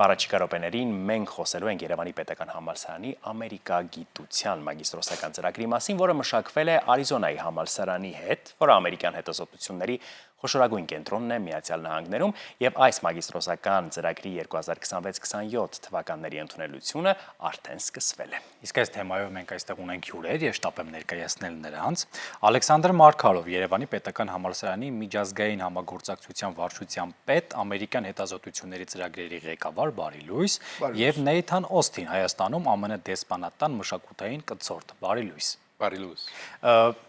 Առաջիկա րոպեներին մենք խոսելու ենք Երևանի պետական համալսարանի ամերիկագիտության մագիստրոսական ծրագրի մասին, որը մշակվել է Արիզոնայի համալսարանի հետ, որը ամերիկյան հետազոտությունների խոշորագույն կենտրոնն է Միացյալ Նահանգներում, եւ այս մագիստրոսական ծրագրի 2026-27 թվականների ընդունելությունը արդեն սկսվել է։ Իսկ այս թեմայով մենք այստեղ ունենք հյուրեր եւ շտապ եմ ներկայացնել նրանց։ Ալեքսանդր Մարգարով, Երևանի պետական համալսարանի միջազգային համագործակցության վարչության պետ, ամերիկյան հետազոտությունների ծրագրերի ղեկավար, բարի լույս, եւ Նեյթան Օսթին, Հայաստանում ԱՄՆ դեսպանատան մշակութային կցորդ, բարի լույս։ Բարի լույս։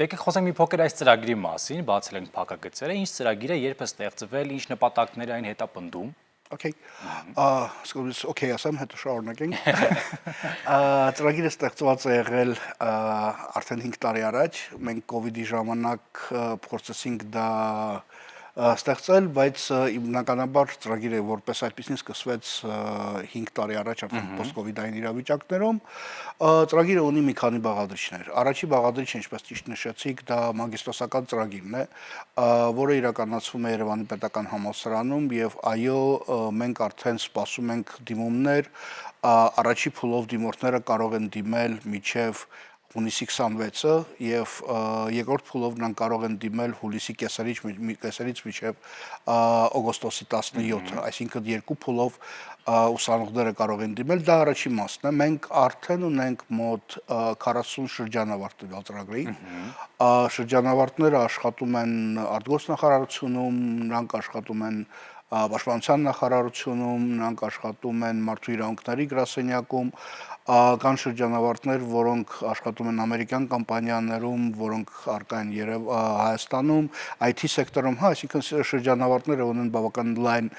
Եկեք խոսենք մի փոքր այս ծրագրի մասին, բացել ենք փակագծերը, ինչ ծրագիր է, երբ է ստեղծվել, ինչ նպատակներ այն հետապնդում։ Okay, ասեմ հետո շարունակենք։ Ծրագիրը ստեղծված է եղել արդեն 5 տարի առաջ, մենք COVID-ի ժամանակ փորձեցինք դա ստեղծել, բայց հիմնականաբար ծրագիրը որպես այդպեսին սկսվեց 5 տարի առաջ արդեն post-COVID-ային իրավիճակներում։ Ծրագիրը ունի մի քանի բաղադրիչներ։ Առաջի բաղադրիչը, ինչպես ճիշտ նշեցիք, դա մագիստրոսական ծրագիրն է, որը իրականացվում է Երևանի պետական համալսարանում եւ այո, մենք արդեն սպասում ենք դիմումներ, առաջի փուլով դիմորդները կարող են դիմել մինչեւ հունիսի 26-ը եւ երկրորդ փուլով նրանք կարող են դիմել հուլիսի կեսերից մինչեւ օգոստոսի 17-ը, այսինքն երկու փուլով ուսանողները կարող են դիմել, դա առաջի մասն է։ Մենք արդեն ունենք մոտ 40 շրջանավարտ տվյալ ծրագրի։ Շրջանավարտները աշխատում են արտգործնախարարությունում, նրանք աշխատում են Պաշտպանության նախարարությունում, նրանք աշխատում են Մարդու իրավունքների գրասենյակում, կան շրջանավարտներ, որոնք աշխատում են ամերիկյան կամպանիաներում, որոնք առկա են Հայաստանում, IT սեկտորում, այսինքն շրջանավարտները ունեն բավական լայն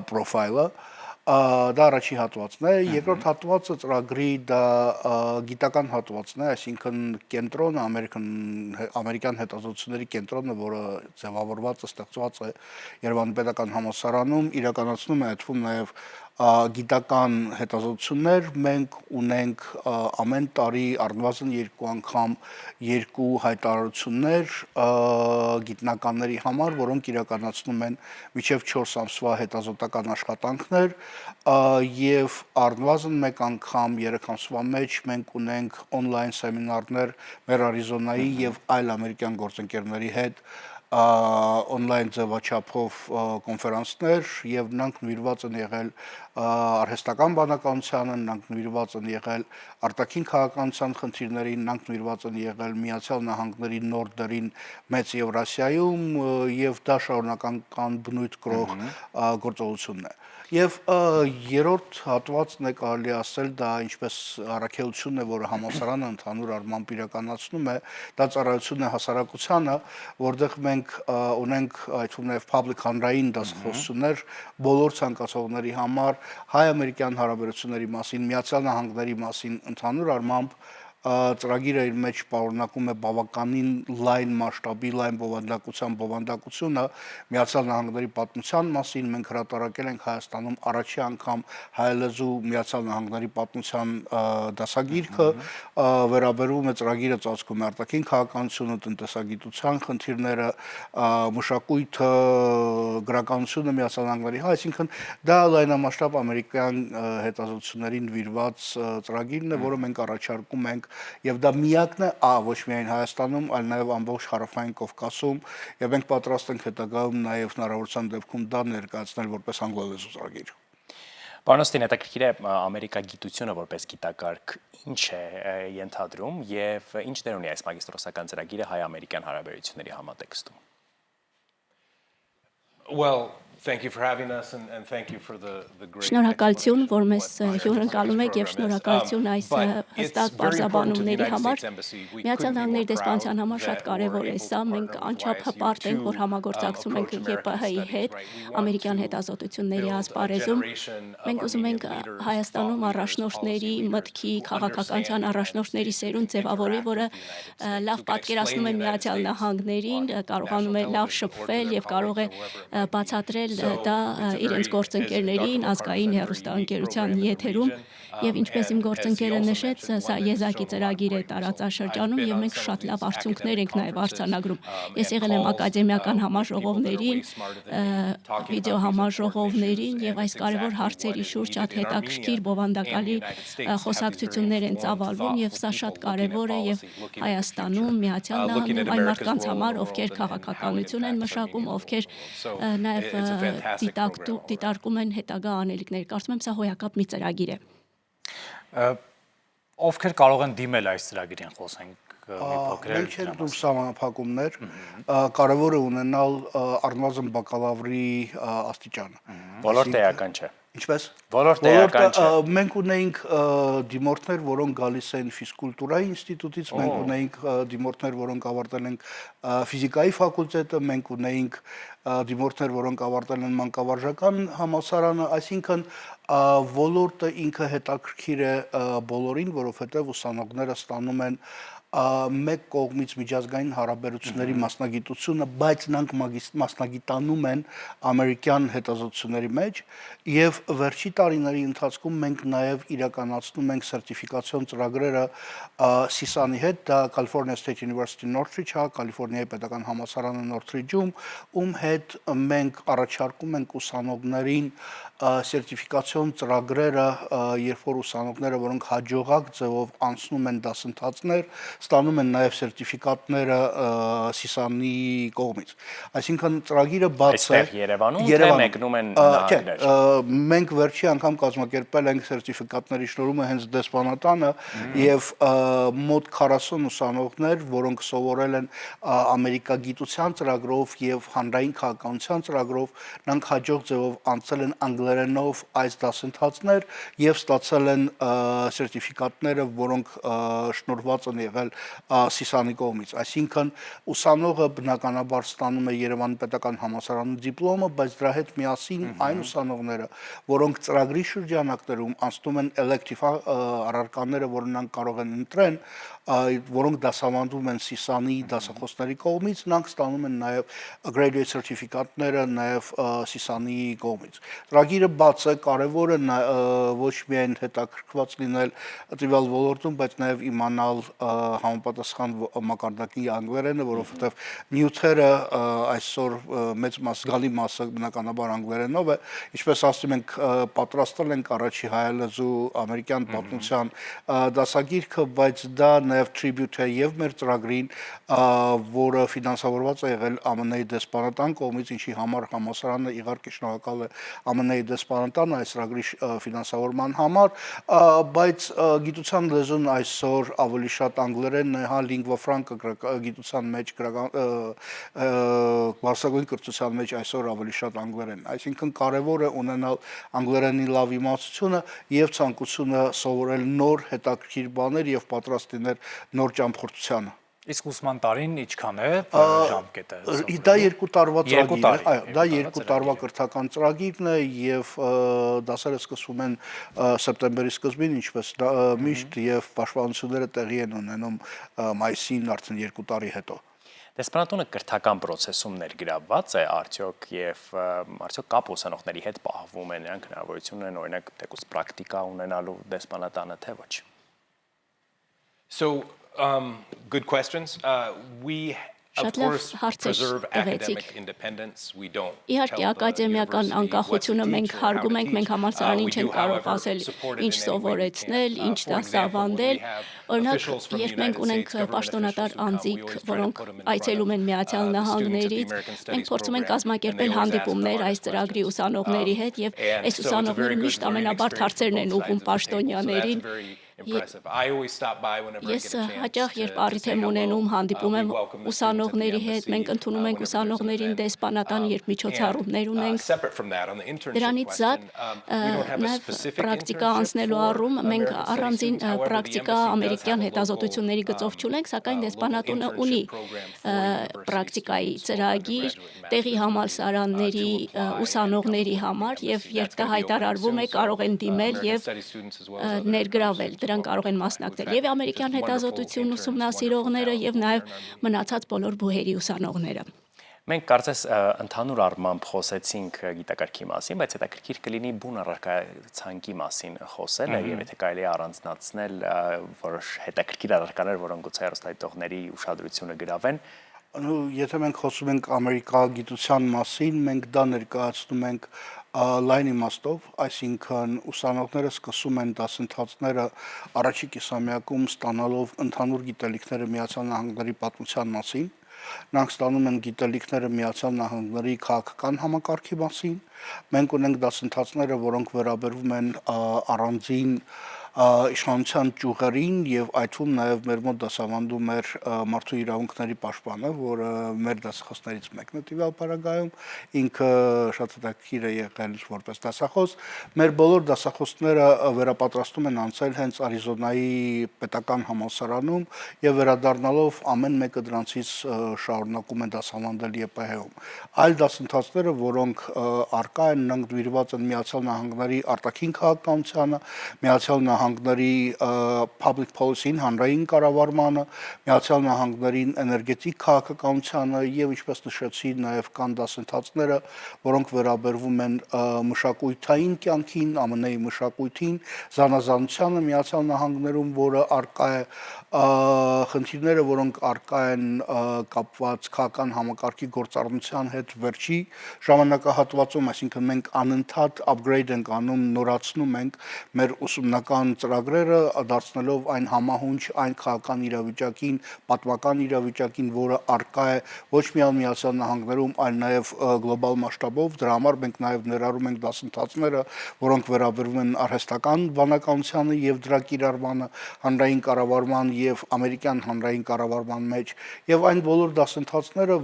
պրոֆայլը, դա առաջի հատվածն է, երկրորդ հատվածը ծրագրի դա գիտական հատվածն է, այսինքն կենտրոնը, ամերիկյան հետազոտությունների կենտրոնը, որը ձևավորված է, ստեղծված է Երևանի պետական համալսարանում, իրականացնում է այդվում նաև գիտական հետազոտություններ, մենք ունենք ամեն տարի առնվազն 2 անգամ 2 հայտարարություններ գիտնականների համար, որոնք իրականացնում են մինչև 4 ամսվա հետազոտական աշխատանքներ եւ առնվազն 1 անգամ 3 ամսվա մեջ մենք ունենք on-line սեմինարներ մեր Արիզոնայի եւ այլ ամերիկյան գործընկերների հետ on-line ձևաչափով կոնֆերանսներ եւ նրանք նվիրված են եղել արհեստական բանականությանը, նրանք նվիրված են եղել արտաքին քաղաքականության խնդիրներին, նրանք նվիրված են եղել Միացյալ Նահանգների նոր դերին Մեծ Եվրասիայում եւ դա շարունակական բնույթ կրող գործողությունն է։ Եվ երրորդ հատվածն է կարելի ասել դա ինչպես առաքելությունն է, որը համալսարանը ընդհանուր առմամբ իրականացնում է, դա ծառայությունն է հասարակությանը, որտեղ մենք ունենք այդվում նաև public հանրային դասախոսություններ բոլոր ցանկացողների համար հայ-ամերիկյան հարաբերությունների մասին, Միացյալ Նահանգների մասին, ընդհանուր առմամբ ծրագիրը իր մեջ պարունակում է բավականին լայն մասշտաբի, լայն բովանդակությունը Միացյալ Նահանգների պատմության մասին, մենք հրատարակել ենք Հայաստանում առաջի անգամ հայալեզու Միացյալ Նահանգների պատմության դասագիրքը, վերաբերում է ծրագիրը ծածկում է արտաքին քաղաքականությունը, տնտեսագիտության խնդիրները, մշակույթը, գրականությունը Միացյալ Նահանգների, այսինքն դա լայնամասշտաբ ամերիկյան հետազոտություններին նվիրված ծրագիրն է, որը մենք առաջարկում ենք եւ դա միակն է, ոչ միայն Հայաստանում, այլ նաեւ ամբողջ Հարավային Կովկասում, եւ մենք պատրաստ ենք հետագայում նաեւ հնարավորության դեպքում դա ներկայացնել որպես անգլերենի ծրագիր։ Պարոն Օսթին, հետաքրքիր է ամերիկագիտությունը որպես գիտակարգ ինչ է ենթադրում եւ ինչ դեր ունի այս մագիստրոսական ծրագիրը հայ-ամերիկյան հարաբերությունների համատեքստում։ Well, thank you for having us and thank you for the great. Շնորհակալություն, որ մեզ հյուրընկալում եք եւ շնորհակալություն այս հստակ բարձաբանումների համար։ Միացյալ Նահանգների դեսպանության համար շատ կարեւոր է սա, մենք անչափ հպարտ ենք, որ համագործակցում ենք ԵՊՀ-ի հետ, ամերիկյան հետազոտությունների ասպարեզում։ Մենք ուզում ենք Հայաստանում առաջնորդների մտքի, քաղաքականության առաջնորդների սերունդ ձևավորի, որը լավ պատկերացնում է Միացյալ Նահանգներին, կարողանում է լավ շփվել եւ կարող է բացատրել հայտնել դա իրենց գործընկերներին, ազգային հեռուստաընկերության եթերում, եւ ինչպես իմ գործընկերը նշեց, սա եզակի ծրագիր է տարածաշրջանում եւ մենք շատ լավ արդյունքներ ենք նաեւ արձանագրում։ Ես եղել եմ ակադեմիական համաժողովներին, վիդեո համաժողովներին եւ այս կարևոր հարցերի շուրջ շատ հետաքրքիր բովանդակալի խոսակցություններ են ծավալվում եւ սա շատ կարևոր է եւ Հայաստանում, Միացյալ Նահանգներում այն մարդկանց համար, ովքեր քաղաքականություն են մշակում, ովքեր նաեւ դիտարկում են հետագա անելիքներ։ Կարծում եմ սա հոյակապ մի ծրագիր է։ Ովքեր կարող են դիմել այս ծրագրին, խոսենք մի փոքր։ Մենք չենք դուրս սահմանափակումներ, կարևոր է ունենալ առնվազն բակալավրի աստիճանը։ Բոլոր տեղական չէ։ Ինչպես։ Բոլոր տեղական չէ։ Մենք ունեինք դիմորդներ, որոնք գալիս են ֆիզկուլտուրայի ինստիտուտից, մենք ունեինք դիմորդներ, որոնք ավարտել են ֆիզիկայի ֆակուլտետը, մենք ունեինք դիմորդներ, որոնք ավարտել են մանկավարժական համալսարանը, այսինքն ոլորտը ինքը հետաքրքիր է բոլորին, որովհետև ուսանողները ստանում են մեկ կողմից միջազգային հարաբերությունների մասնագիտությունը, բայց նրանք մասնագիտանում են ամերիկյան հետազոտությունների մեջ եւ վերջի տարիների ընթացքում մենք նաեւ իրականացնում ենք սերտիֆիկացիոն ծրագրերը CSUN-ի հետ, դա California State University Northridge-ը, Կալիֆոռնիայի պետական համալսարանը Northridge-ում, ում հետ մենք առաջարկում ենք ուսանողներին սերտիֆիկացիոն ծրագրերը, երբ որ ուսանողները, որոնք հաջողակ ձևով անցնում են դասընթացներ, ստանում են նաև սերտիֆիկատները CSUN-ի կողմից։ Այսինքն ծրագիրը բաց է։ Այստեղ Երևանում թե մեկնում են նահանգներ։ Մենք վերջի անգամ կազմակերպել ենք սերտիֆիկատների շնորհումը հենց դեսպանատանը եւ մոտ 40 ուսանողներ, որոնք սովորել են ամերիկագիտության ծրագրով եւ հանրային քաղաքականության ծրագրով, նրանք հաջող ձևով անցել են անգլերենով այս դասընթացներ եւ ստացել են սերտիֆիկատները, որոնք շնորհված են եղել CSUN-ի կողմից։ Այսինքն ուսանողը բնականաբար ստանում է Երևանի պետական համալսարանի դիպլոմը, բայց դրա հետ միասին այն ուսանողները, որոնք ծրագրի շրջանակներում անցնում են elective առարկաները, որ նրանք կարող են ընտրեն, որոնք դասավանդում են CSUN-ի դասախոսների կողմից, նրանք ստանում են նաև graduate certificate-ները նաև CSUN-ի կողմից։ Ծրագիրը բաց է, կարևոր է ոչ միայն հետաքրքրված լինել տվյալ ոլորտում, բայց նաև իմանալ համապատասխան մակարդակի անգլերենը, որովհետև նյութերը այսօր մեծ զգալի մասը բնականաբար անգլերենով է, ինչպես ասում ենք, պատրաստել ենք առաջի հայալեզու ամերիկյան պատմության դասագիրքը, բայց դա նաև tribute է եւ մեր ծրագրին, որը ֆինանսավորված է եղել ԱՄՆ-ի դեսպանատան կողմից, ինչի համար համալսարանը իհարկե շնորհակալ է ԱՄՆ-ի դեսպանատանը այս ծրագրի ֆինանսավորման համար, բայց գիտության լեզուն այսօր ավելի շատ անգլերենն է, հա lingua franca գիտության մեջ, բարձրագույն կրթության մեջ այսօր ավելի շատ անգլերենն է, այսինքն կարևոր է ունենալ անգլերենի լավ իմացությունը եւ ցանկությունը սովորել նոր հետաքրքիր բաներ եւ պատրաստ լինել նոր ճամփորդությանը։ Իսկ ուսման տարին ինչքան է ժամկետը։ Դա 2 տարվա ծրագիր է, այո, դա 2 տարվա կրթական ծրագիրն է եւ դասերը սկսվում են սեպտեմբերի սկզբին, ինչպես միշտ եւ պաշտպանությունները տեղի են ունենում մայիսին արդեն 2 տարի հետո։ Դեսպանատունը կրթական process-ում ներգրավված է արդյոք եւ արդյոք կապ ուսանողների հետ պահվում է, նրանք հնարավորություն ունեն օրինակ թեկուզ պրակտիկա ունենալու դեսպանատանը թե ոչ։ So good questions. We of course preserve academic independence. We don't. Իհարկե ակադեմիական անկախությունը մենք հարգում ենք, մենք համալսարանին չենք կարող ասել ինչ սովորեցնել, ինչ դասավանդել։ Օրինակ, երբ մենք ունենք պաշտոնատար անձիկ, որոնք այցելում են Միացյալ Նահանգներից, մենք փորձում ենք կազմակերպել հանդիպումներ այս ծրագրի ուսանողների հետ եւ այս ուսանողները միշտ ամենաբարդ հարցերն են ուղղում պաշտոնյաներին։ Ես հաճախ երբ առիթ եմ ունենում, հանդիպում եմ ուսանողների հետ, մենք ընդունում ենք ուսանողներին դեսպանատան, երբ միջոցառումներ ունենք։ Դրանից զատ նաև պրակտիկա անցնելու առում մենք առանձին պրակտիկա ամերիկյան հետազոտությունների գծով չունենք, սակայն դեսպանատունը ունի պրակտիկայի ծրագիր տեղի համալսարանների ուսանողների համար եւ երբ դա հայտարարվում է, կարող են դիմել եւ ներգրավել։ Դրան կարող են մասնակցել եւ ամերիկյան հետազոտություն ուսումնասիրողները եւ նաեւ մնացած բոլոր բուհերի ուսանողները։ Մենք կարծես ընդհանուր առմամբ խոսեցինք գիտակարգի մասին, բայց հետաքրքիր կլինի բուն առարկայացանկի մասին խոսել եւ եթե կարելի է առանձնացնել որոշ հետաքրքիր առարկաներ, որոնք գուցե հեռուստադիտողների ուշադրությունը գրավեն։ Եթե մենք խոսում ենք ամերիկագիտության մասին, մենք դա ներկայացնում ենք լայն իմաստով, այսինքն ուսանողները սկսում են դասընթացները առաջի կիսամյակում ստանալով ընդհանուր գիտելիքները Միացյալ Նահանգների պատմության մասին, նրանք ստանում են գիտելիքները Միացյալ Նահանգների քաղաքական համակարգի մասին, մենք ունենք դասընթացները, որոնք վերաբերվում են առանձին իշխանության ճյուղերին եւ այդ թվում նաեւ մեր մոտ դասավանդում էր մարդու իրավունքների պաշտպանը, որը մեր դասախոսներից մեկն է տվյալ պարագայում, ինքը շատ հետաքրքիր է եղել որպես դասախոս։ Մեր բոլոր դասախոսները վերապատրաստում են անցել հենց Արիզոնայի պետական համալսարանում եւ վերադառնալով ամեն մեկը դրանցից շարունակում են դասավանդել ԵՊՀ-ում։ Այլ դասընթացները, որոնք արկա են, նրանք դրված են Միացյալ Նահանգների արտաքին քաղաքականությանը, Միացյալ Նահանգների public policy-ին, հանրային կառավարմանը, Միացյալ Նահանգների էներգետիկ քաղաքականությանը եւ ինչպես նշեցի, նաեւ կան դասընթացները, որոնք վերաբերվում են մշակութային կյանքին, ԱՄՆ-ի մշակույթին, զանազանությանը Միացյալ Նահանգներում, որը արկա է, խնդիրները, որոնք արկա են կապված քաղաքական համակարգի գործառնության հետ վերջի ժամանակահատվածում, այսինքն մենք անընդհատ upgrade ենք անում, նորացնում ենք մեր ուսումնական ծրագրերը, դարձնելով այն համահունչ այն քաղաքական իրավիճակին, պատմական իրավիճակին, որը արկա է ոչ միայն Միացյալ Նահանգներում, այլ նաև գլոբալ մասշտաբով, դրա համար մենք նաև ներառում ենք դասընթացները, որոնք վերաբերվում են արհեստական բանականությանը եւ դրա կիրառմանը, հանրային կառավարման եւ ամերիկյան հանրային կառավարման մեջ եւ այն բոլոր դասընթացները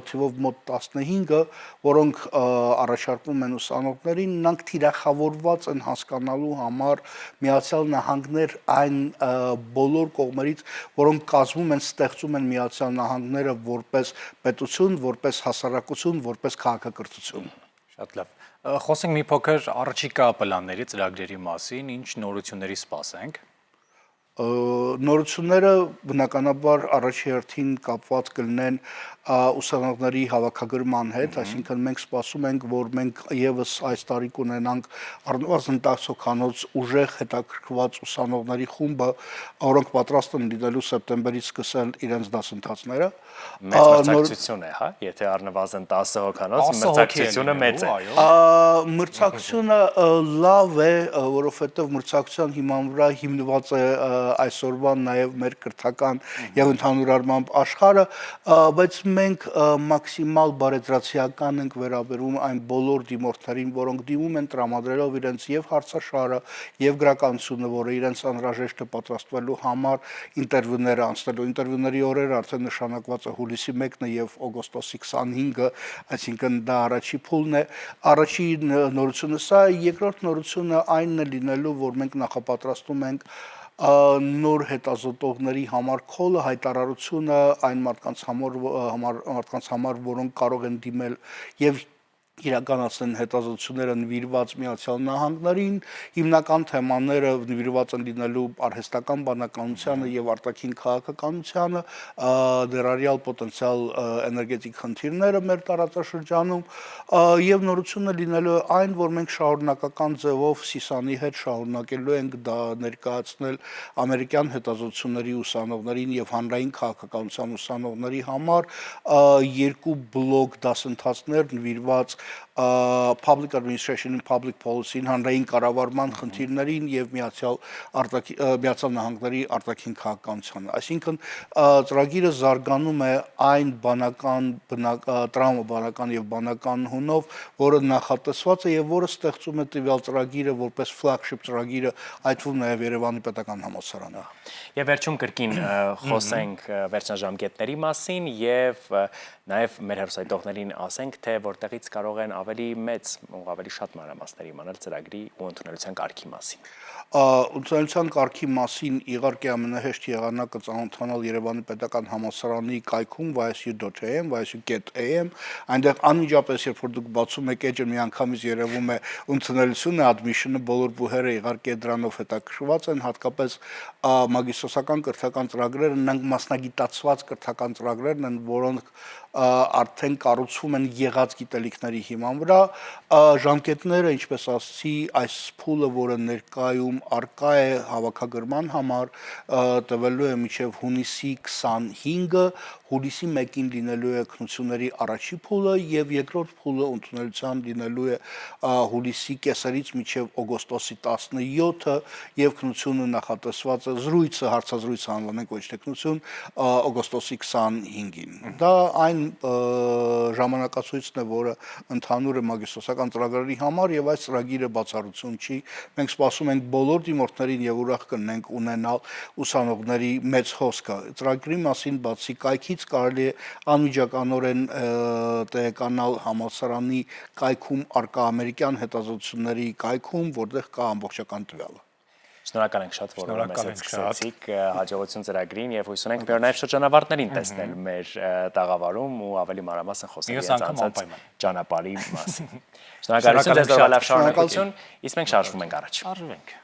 թիվով մոտ 15-ը, որոնք առաջարկվում են ուսանողներին, նրանք թիրախավորված են հասկանալու համար Միացյալ Նահանգներ այն բոլոր կողմերից, որոնք կազմում են, ստեղծում են Միացյալ Նահանգները որպես պետություն, որպես հասարակություն, որպես քաղաքակրթություն։ Շատ լավ։ Խոսենք մի փոքր առաջիկա պլանների, ծրագրերի մասին, ինչ նորությունների սպասենք։ Նորությունները բնականաբար առաջի հերթին կապված կլինեն ուսանողների հավաքագրման հետ, այսինքն մենք սպասում ենք, որ մենք եւս այս տարի կունենանք առնվազն 10 հոգանոց ուժեղ հետաքրքրված ուսանողների խումբը, որոնք պատրաստ են լինելու սեպտեմբերից սկսել իրենց դասընթացները։ Մեծ մրցակցություն է, հա, եթե առնվազն 10 հոգանոց, մրցակցությունը մեծ է։ Մրցակցությունը լավ է, որովհետեւ մրցակցության հիման վրա հիմնված է այսօրվա նաև մեր կրթական եւ ընդհանուր առմամբ աշխարհը, բայց մենք մաքսիմալ բարեդրացիական ենք վերաբերում այն բոլոր դիմորդներին, որոնք դիմում են տրամադրելով իրենց եւ հարցաշարը եւ գրականությունը, որը իրենց անհրաժեշտ է պատրաստվելու համար ինտերվյուները անցնելու։ Ինտերվյուների օրերը արդեն նշանակված է հուլիսի 1-ը եւ օգոստոսի 25-ը, այսինքն դա առաջի փուլն է։ Առաջի նորությունը սա է, երկրորդ նորությունը այնն է լինելու, որ մենք նախապատրաստում ենք նոր հետազոտողների համար քոլը հայտարարությունը այն մարդկանց համար, որոնք կարող են դիմել եւ իրականացնեն հետազոտությունները նվիրված Միացյալ Նահանգներին, հիմնական թեմաները նվիրված են լինելու արհեստական բանականությանը եւ արտաքին քաղաքականությանը, դերարյալ պոտենցիալ էներգետիկ խնդիրները մեր տարածաշրջանում եւ նորությունը լինելու այն, որ մենք շարունակական ձևով Սիսանի հետ շարունակելու ենք դա ներկայացնել ամերիկյան հետազոտությունների ուսանողներին եւ հանրային քաղաքականության ուսանողների համար երկու բլոկ դասընթացներ նվիրված public administration and public policy-ին, հանրային կառավարման խնդիրներին եւ Միացյալ Նահանգների արտաքին քաղաքականությանը։ Այսինքն ծրագիրը զարգանում է այն տրամաբանական եւ բանական հունով, որը նախատեսված է եւ որը ստեղծում է տվյալ ծրագիրը որպես flagship ծրագիրը, այդ թվում նաեւ Երևանի պետական համալսարանը։ Եվ վերջում կրկին խոսենք վերջնաժամկետների մասին եւ նաեւ մեր հեռուստադիտողներին ասենք, թե որտեղից կարող են ավելի մեծ, ավելի շատ մանրամասներ իմանալ ծրագրի ու ընդունելության կարգի մասին։ Ընդունելության կարգի մասին իհարկե ամենահեշտ եղանակը ծանոթանալ Երևանի պետական համալսարանի կայքում ysu.am, ysu.am, այնտեղ անմիջապես երբ որ դուք բացում եք էջը միանգամից երևում է ընդունելությունը, admission-ը, բոլոր բուհերը իհարկե դրանով հետաքրքրված են, հատկապես մագիստրոսական կրթական ծրագրերը, նրանք մասնագիտացված կրթական ծրագրերն են, որոնք արդեն կառուցվում են եղած գիտելիքների հիման վրա, ժամկետները, ինչպես ասացի, այս փուլը, որը ներկայում արկա է հավաքագրման համար, տվելու է մինչև հունիսի 25-ը, հուլիսի 1-ին լինելու է քննությունների առաջի փուլը եւ երկրորդ փուլը ընդունելության լինելու է հուլիսի կեսերից մինչև օգոստոսի 17-ը եւ քննությունը նախատեսված է զրույցը, հարցազրույցը անվանենք ոչ թե քննություն, օգոստոսի 25-ին։ Դա այն ժամանակացույցն է, որը ընդհանուր է մագիստրոսական ծրագրերի համար եւ այս ծրագիրը բացառություն չի։ Մենք սպասում ենք բոլոր դիմորդներին եւ ուրախ կլինենք ունենալ ուսանողների մեծ հոսքը։ Ծրագրի մասին բացի կայքից կարելի է անմիջականորեն տեղեկանալ համալսարանի կայքում արկա ամերիկյան հետազոտությունների կայքում, որտեղ կա ամբողջական տվյալը։ Շնորհակալ ենք շատ, որ մեզ հետ սկսեցիք հաջողություն ծրագրին եւ հույս ունենք մեր նաեւ շրջանավարտներին տեսնել մեր տաղավարում ու ավելի մանրամասն խոսել իրենց անցած ճանապարհի մասին։ Շնորհակալություն, ձեզ լավ շարունակություն, իսկ մենք շարժվում ենք առաջ։ Շարժվենք։